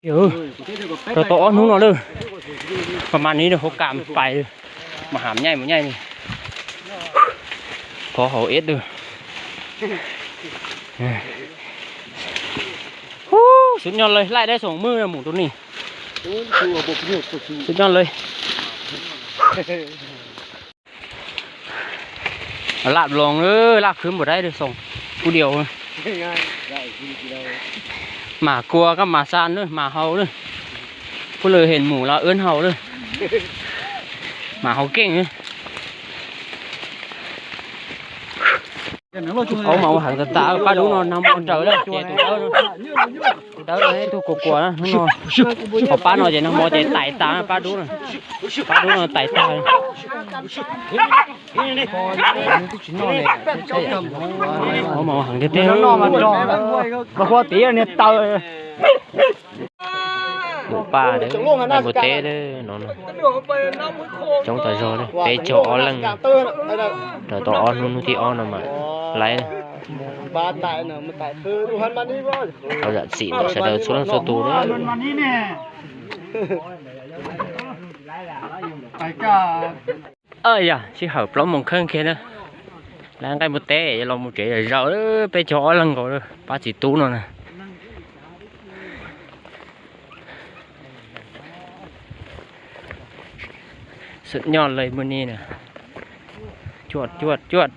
เดี๋ยวเราต่อนู้นหน่อยเลยประมาณนี้เดี๋ยวเขากามไปมาหามใหญ่มาใหญ่นี่พอเขาเอสด้วยสุดยอดเลยไล่ได้สองมือนะหมูตัวนี้สุดยอดเลยลาบลองลาบขึ้นหมดได้เลยส่งผู้เดียวหมากลัวก็หมาซานด้วยหมาเฮาด้วยก็เลยเห็นหมูแล้วเอื้อนเฮาด้วยหมาเฮาเก่งเลยเขามาหันตาป้าดูนอนนำcon trời đấy tụi đó đấy tụi của nó ngon cóป้าnói vậy nó mò chạy tải táป้าดูnó tải táเขามาหันcái tên nó mà có tí này tao ba đấy là một té đấy nó trong tờ rô đấy té cho lăng rồi to on luôn thì on mà lấy ba tại nào mà tại thư tu hắn ban đi vôเอาละสีมันจะเดินxuốngลงสู่ตัวđấy ơi à chỉ hợp lắm một khăn kia nữa là cái một té giờ lòng một trẻ rồi bé cho lăng rồi ba chỉ tú nữa nèสุดยอดเลยมื้อนี้น่ะจวด